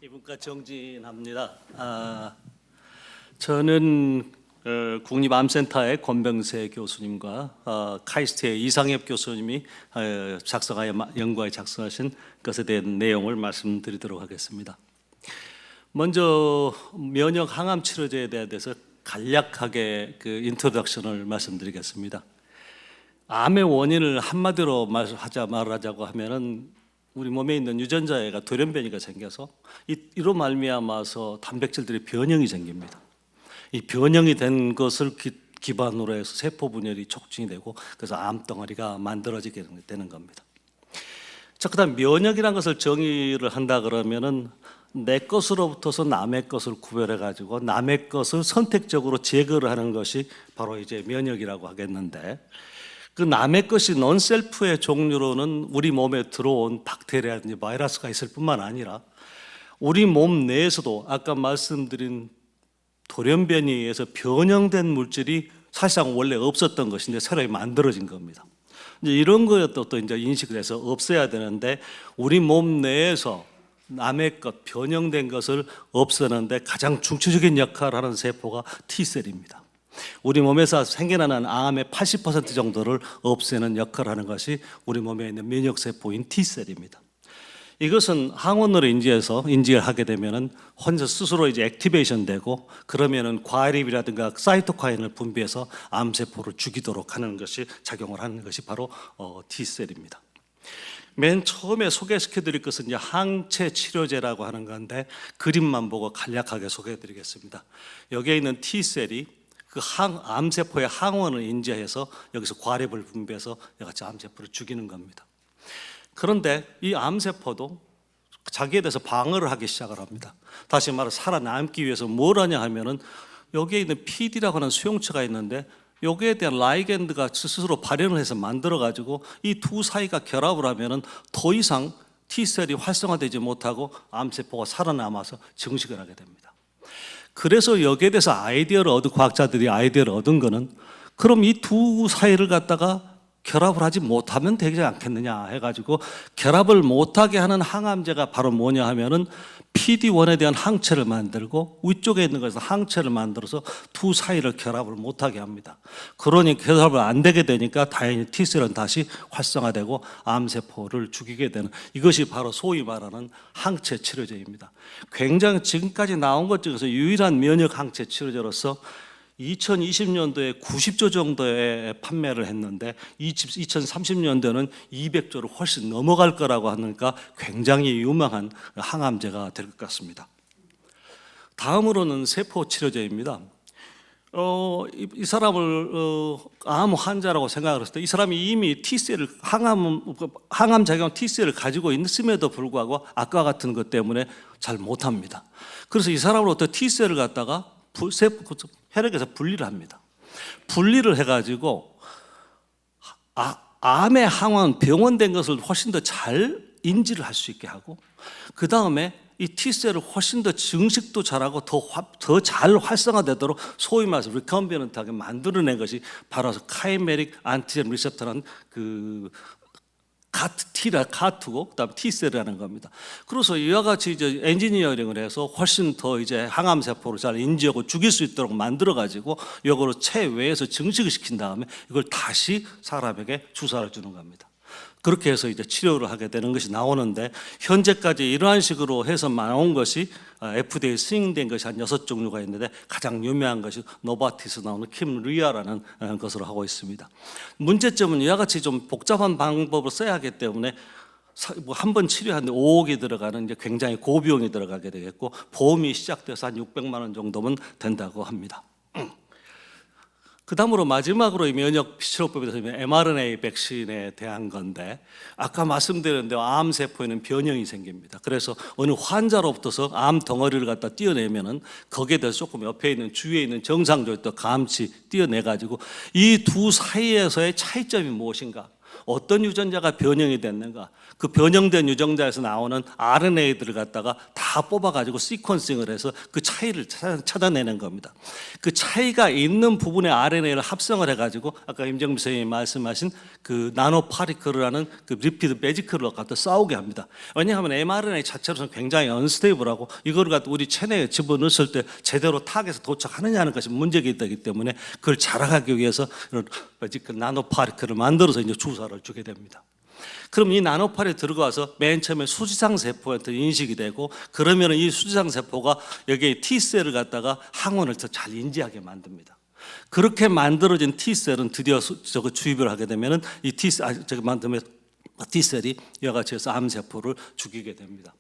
이분과 정진합니다. 저는 국립암센터의 권병세 교수님과 카이스트의 이상엽 교수님이 연구하여 작성하신 것에 대한 내용을 말씀드리도록 하겠습니다. 먼저 면역 항암 치료제에 대해서 간략하게 인트로덕션을 말씀드리겠습니다. 암의 원인을 한마디로 말하자고 하면은 우리 몸에 있는 유전자가 돌연변이가 생겨서 이로 말미암아서 단백질들이 변형이 생깁니다. 이 변형이 된 것을 기반으로 해서 세포 분열이 촉진이 되고 그래서 암덩어리가 만들어지게 되는 겁니다. 자, 그다음 면역이라는 것을 정의를 한다 그러면은 내 것으로부터서 남의 것을 구별해 가지고 남의 것을 선택적으로 제거를 하는 것이 바로 이제 면역이라고 하겠는데, 그 남의 것이 논셀프의 종류로는 우리 몸에 들어온 박테리아든지 바이러스가 있을 뿐만 아니라 우리 몸 내에서도 아까 말씀드린 돌연변이에 의해서 변형된 물질이 사실상 원래 없었던 것인데 새로 만들어진 겁니다. 이제 이런 것도 또 이제 인식을 해서 없애야 되는데, 우리 몸 내에서 남의 것, 변형된 것을 없애는데 가장 중추적인 역할을 하는 세포가 T셀입니다. 우리 몸에서 생겨나는 암의 80% 정도를 없애는 역할을 하는 것이 우리 몸에 있는 면역세포인 T셀입니다. 이것은 항원으로 인지를 하게 되면은 혼자 스스로 이제 액티베이션 되고, 그러면은 과일입이라든가 사이토카인을 분비해서 암세포를 죽이도록 하는 것이 작용을 하는 것이 바로 T셀입니다. 맨 처음에 소개시켜 드릴 것은 이제 항체 치료제라고 하는 건데, 그림만 보고 간략하게 소개해 드리겠습니다. 여기에 있는 T셀이 그 암세포의 항원을 인지해서 여기서 과립을 분비해서 여기서 암세포를 죽이는 겁니다. 그런데 이 암세포도 자기에 대해서 방어를 하기 시작을 합니다. 다시 말해 살아남기 위해서 뭘 하냐 하면은 여기에 있는 PD라고 하는 수용체가 있는데, 여기에 대한 라이겐드가 스스로 발현을 해서 만들어 가지고 이 두 사이가 결합을 하면은 더 이상 T셀이 활성화되지 못하고 암세포가 살아남아서 증식을 하게 됩니다. 그래서 여기에 대해서 과학자들이 아이디어를 얻은 거는, 그럼 이 두 사이를 갖다가 결합을 하지 못하면 되지 않겠느냐 해가지고, 결합을 못하게 하는 항암제가 바로 뭐냐 하면은 PD-1에 대한 항체를 만들고 위쪽에 있는 것에서 항체를 만들어서 두 사이를 결합을 못하게 합니다. 그러니 결합을 안 되게 되니까 다행히 T셀은 다시 활성화되고 암세포를 죽이게 되는, 이것이 바로 소위 말하는 항체 치료제입니다. 굉장히 지금까지 나온 것 중에서 유일한 면역 항체 치료제로서 2020년도에 90조 정도에 판매를 했는데 2030년도에는 200조를 훨씬 넘어갈 거라고 하니까 굉장히 유망한 항암제가 될 것 같습니다. 다음으로는 세포 치료제입니다. 이 사람을 암 환자라고 생각을 했을 때 이 사람이 이미 T셀을 항암 작용 T셀을 가지고 있음에도 불구하고 아까 같은 것 때문에 잘 못합니다. 그래서 이 사람으로부터 T셀을 갖다가 혈액에서 분리를 합니다. 분리를 해가지고 암의 항원 병원된 것을 훨씬 더 잘 인지를 할 수 있게 하고, 그 다음에 이 T셀을 훨씬 더 증식도 잘하고 더 잘 활성화되도록 소위 말해서 리컴비넌트하게 만들어낸 것이 바로 카이메릭 안티젠 리셉터라는 카트고 그다음에 T셀이라는 겁니다. 그래서 이와 같이 이제 엔지니어링을 해서 훨씬 더 이제 항암 세포를 잘 인지하고 죽일 수 있도록 만들어 가지고 이거로 체외에서 증식을 시킨 다음에 이걸 다시 사람에게 주사를 주는 겁니다. 그렇게 해서 이제 치료를 하게 되는 것이 나오는데, 현재까지 이러한 식으로 해서 나온 것이 FDA 승인된 것이 한 6종류가 있는데, 가장 유명한 것이 노바티스 나오는 킴리아라는 것으로 하고 있습니다. 문제점은 이와 같이 좀 복잡한 방법을 써야 하기 때문에 한 번 치료하는데 5억이 들어가는 이제 굉장히 고비용이 들어가게 되겠고, 보험이 시작돼서 한 600만 원 정도면 된다고 합니다. 그 다음으로 마지막으로 이 면역 치료법에 대해서 mRNA 백신에 대한 건데, 아까 말씀드렸는데 암세포에는 변형이 생깁니다. 그래서 어느 환자로부터서 암 덩어리를 갖다 띄어내면은 거기에 대해서 조금 옆에 있는 주위에 있는 정상적으로 또 감치 띄어내가지고 이 두 사이에서의 차이점이 무엇인가, 어떤 유전자가 변형이 됐는가, 그 변형된 유전자에서 나오는 RNA들을 갖다가 다 뽑아가지고 시퀀싱을 해서 그 차이를 찾아내는 겁니다. 그 차이가 있는 부분의 RNA를 합성을 해가지고 아까 임정미 선생님이 말씀하신 그 나노 파리클이라는 그 리피드 매지클을 갖다 싸우게 합니다. 왜냐하면 mRNA 자체로는 굉장히 언스테이블하고 이거를 갖다 우리 체내에 집어넣었을 때 제대로 타겟에 도착하느냐는 것이 문제가 있기 때문에 그걸 자락하기 위해서 이런 매지클 나노 파리클을 만들어서 이제 주사를 주게 됩니다. 그럼 이 나노파리에 들어가서 맨 처음에 수지상 세포한테 인식이 되고, 그러면 이 수지상 세포가 여기에 T셀을 갖다가 항원을 더 잘 인지하게 만듭니다. 그렇게 만들어진 T셀은 드디어 저거 주입을 하게 되면은 이 T셀이 이와 같이 해서 암세포를 죽이게 됩니다.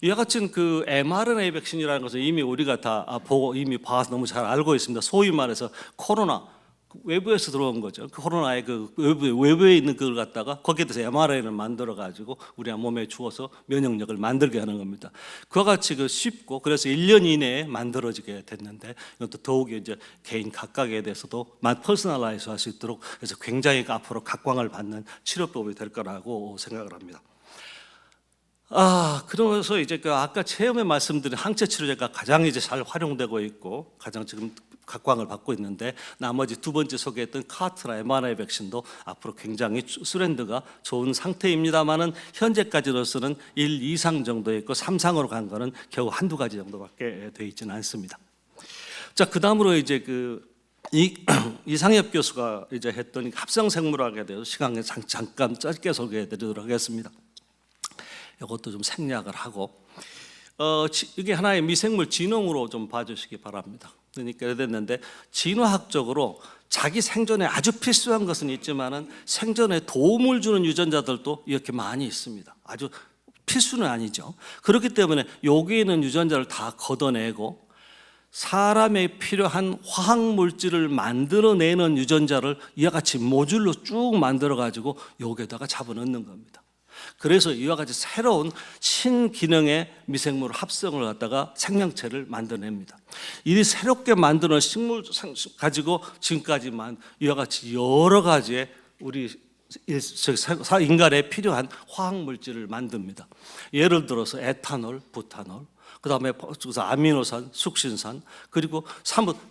이와 같은 그 mRNA 백신이라는 것은 이미 우리가 다 보고 이미 봐서 너무 잘 알고 있습니다. 소위 말해서 코로나 외부에서 들어온 거죠. 코로나의 그 외부에 있는 그걸 갖다가 거기에 대해서 mRNA를 만들어 가지고 우리 몸에 주어서 면역력을 만들게 하는 겁니다. 그와 같이 그 쉽고, 그래서 1년 이내에 만들어지게 됐는데, 이것도 더욱이 이제 개인 각각에 대해서도 퍼스널라이즈 할 수 있도록 해서 굉장히 앞으로 각광을 받는 치료법이 될 거라고 생각을 합니다. 그러면서 이제 그 아까 처음에 말씀드린 항체 치료제가 가장 이제 잘 활용되고 있고 가장 지금 각광을 받고 있는데, 나머지 두 번째 소개했던 카트라 mRNA 백신도 앞으로 굉장히 수랜드가 좋은 상태입니다만은 현재까지로서는 1 이상 정도 있고 3상으로 간 거는 겨우 한두 가지 정도밖에 되어 있지는 않습니다. 자, 그다음으로 이제 이상엽 교수가 이제 했던 합성 생물학에 대해서 시간에 잠깐 짧게 소개해드리도록 하겠습니다. 이것도 좀 생략을 하고, 이게 하나의 미생물 진흥으로 좀 봐주시기 바랍니다. 그러니까 됐는데, 진화학적으로 자기 생존에 아주 필수한 것은 있지만은 생존에 도움을 주는 유전자들도 이렇게 많이 있습니다. 아주 필수는 아니죠. 그렇기 때문에 여기에 있는 유전자를 다 걷어내고 사람에 필요한 화학 물질을 만들어내는 유전자를 이와 같이 모듈로 쭉 만들어 가지고 여기에다가 잡아넣는 겁니다. 그래서 이와 같이 새로운 신기능의 미생물 합성을 갖다가 생명체를 만들어냅니다. 이 새롭게 만드는 식물 가지고 지금까지만 이와 같이 여러 가지의 우리 인간에 필요한 화학 물질을 만듭니다. 예를 들어서 에탄올, 부탄올, 그다음에 아미노산, 숙신산, 그리고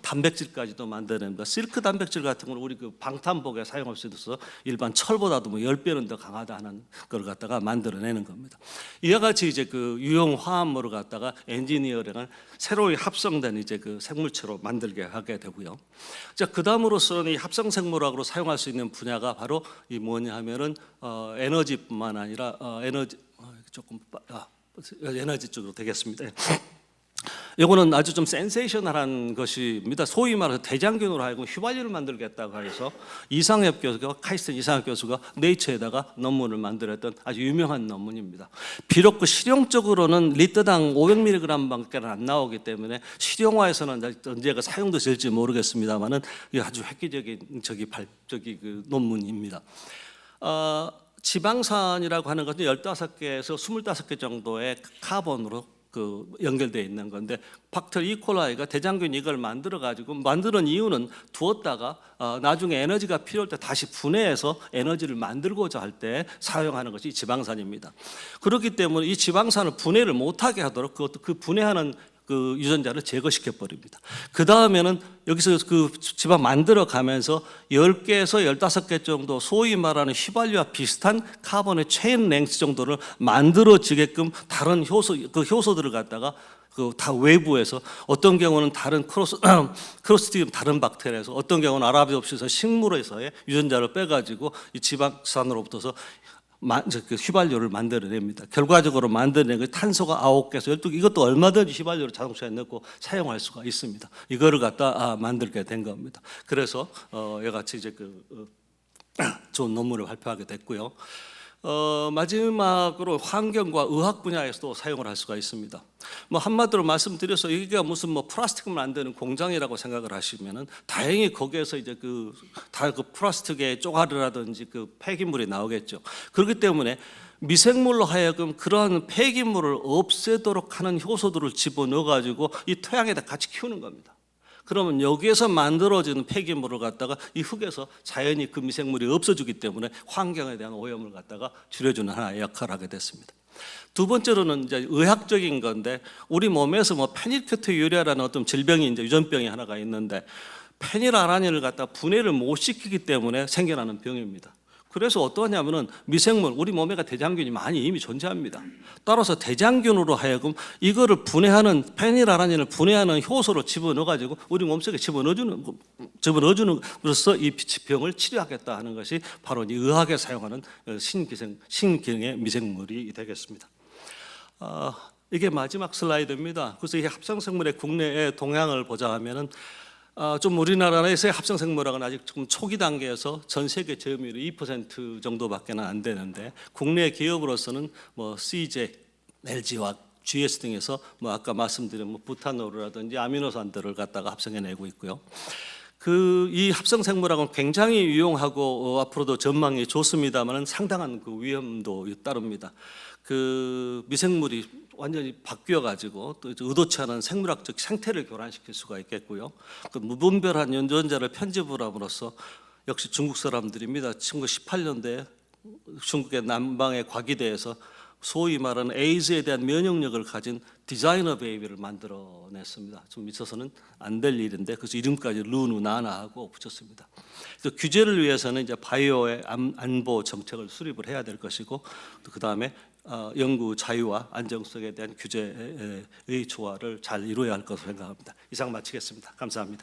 단백질까지도 만들어냅니다. 실크 단백질 같은 건 우리 그 방탄복에 사용할 수 있어서 일반 철보다도 10배는 더 강하다는 걸 갖다가 만들어내는 겁니다. 이와 같이 이제 그 유용 화합물을 갖다가 엔지니어링을 새로이 합성된 이제 그 생물체로 만들게 하게 되고요. 자, 그다음으로서는 이 합성 생물학으로 사용할 수 있는 분야가 바로 이 뭐냐 하면은 에너지뿐만 아니라 에너지 쪽으로 되겠습니다. 이거는 아주 좀 센세이셔널한 것입니다. 소위 말해서 대장균으로 하여금 휘발유를 만들겠다고 해서 이상엽 교수가, 카이스트 이상엽 교수가 네이처에다가 논문을 만들었던 아주 유명한 논문입니다. 비록 그 실용적으로는 리터당 500mg밖에 안 나오기 때문에 실용화에서는 언제가 사용도 될지 모르겠습니다만은 아주 획기적인 그 논문입니다. 지방산이라고 하는 것은 15개에서 25개 정도의 카본으로 연결되어 있는 건데, 박테리 이콜라이가 대장균 이걸 만드는 이유는 두었다가 나중에 에너지가 필요할 때 다시 분해해서 에너지를 만들고자 할 때 사용하는 것이 지방산입니다. 그렇기 때문에 이 지방산을 분해를 못하게 하도록 그 분해하는 그 유전자를 제거시켜 버립니다. 그 다음에는 여기서 그 지방 만들어 가면서 10개에서 15개 정도 소위 말하는 휘발유와 비슷한 카본의 체인 랭스 정도를 만들어지게끔 다른 효소들을 갖다가 다 외부에서, 어떤 경우는 다른 크로스티움 다른 박테리아에서, 어떤 경우는 아라비옵시에서 식물에서의 유전자를 빼가지고 이 지방산으로부터서 그 휘발유를 만들어냅니다. 결과적으로 만들어낸 게 탄소가 9개에서 12개, 이것도 얼마든지 휘발유를 자동차에 넣고 사용할 수가 있습니다. 이거를 갖다 만들게 된 겁니다. 그래서 이같이 이제 좋은 논문을 발표하게 됐고요. 마지막으로 환경과 의학 분야에서도 사용을 할 수가 있습니다. 한마디로 말씀드려서 이게 무슨 플라스틱을 만드는 공장이라고 생각을 하시면은, 다행히 거기에서 이제 그 플라스틱의 쪼가리라든지 그 폐기물이 나오겠죠. 그렇기 때문에 미생물로 하여금 그러한 폐기물을 없애도록 하는 효소들을 집어넣어 가지고 이 토양에다 같이 키우는 겁니다. 그러면 여기에서 만들어지는 폐기물을 갖다가 이 흙에서 자연히 그 미생물이 없어지기 때문에 환경에 대한 오염을 갖다가 줄여주는 하나의 역할을 하게 됐습니다. 두 번째로는 이제 의학적인 건데, 우리 몸에서 뭐 페닐케토유리아라는 어떤 질병이 이제 유전병이 하나가 있는데, 페닐아라닌을 갖다 분해를 못 시키기 때문에 생겨나는 병입니다. 그래서 어떠하냐면은 미생물, 우리 몸에가 대장균이 많이 이미 존재합니다. 따라서 대장균으로 하여금 이거를 분해하는, 페닐아라닌을 분해하는 효소를 집어넣어 가지고 우리 몸속에 집어넣어주는으로써 이 병을 치료하겠다 하는 것이 바로 이 의학에 사용하는 신기능의 미생물이 되겠습니다. 이게 마지막 슬라이드입니다. 그래서 이 합성생물의 국내의 동향을 보자 하면은 좀 우리나라에서의 합성생물학은 아직 좀 초기 단계에서 전 세계 점유율이 2% 정도밖에는 안 되는데, 국내 기업으로서는 뭐 CJ, LG와 GS 등에서 뭐 아까 말씀드린 뭐 부타노르라든지 아미노산들을 갖다가 합성해내고 있고요. 이 합성생물학은 굉장히 유용하고 앞으로도 전망이 좋습니다만 상당한 그 위험도 따릅니다. 그 미생물이 완전히 바뀌어 가지고 또 의도치 않은 생물학적 생태를 교란시킬 수가 있겠고요. 그 무분별한 유전자를 편집을 함으로써, 역시 중국 사람들입니다. 1918년도에 중국의 남방의 과기대에서 소위 말하는 에이즈에 대한 면역력을 가진 디자이너 베이비를 만들어냈습니다. 좀 있어서는 안 될 일인데, 그래서 이름까지 루누나나하고 붙였습니다. 그래서 규제를 위해서는 이제 바이오의 안보 정책을 수립을 해야 될 것이고, 또 그 다음에 연구 자유와 안정성에 대한 규제의 조화를 잘 이루어야 할 것으로 생각합니다. 이상 마치겠습니다. 감사합니다.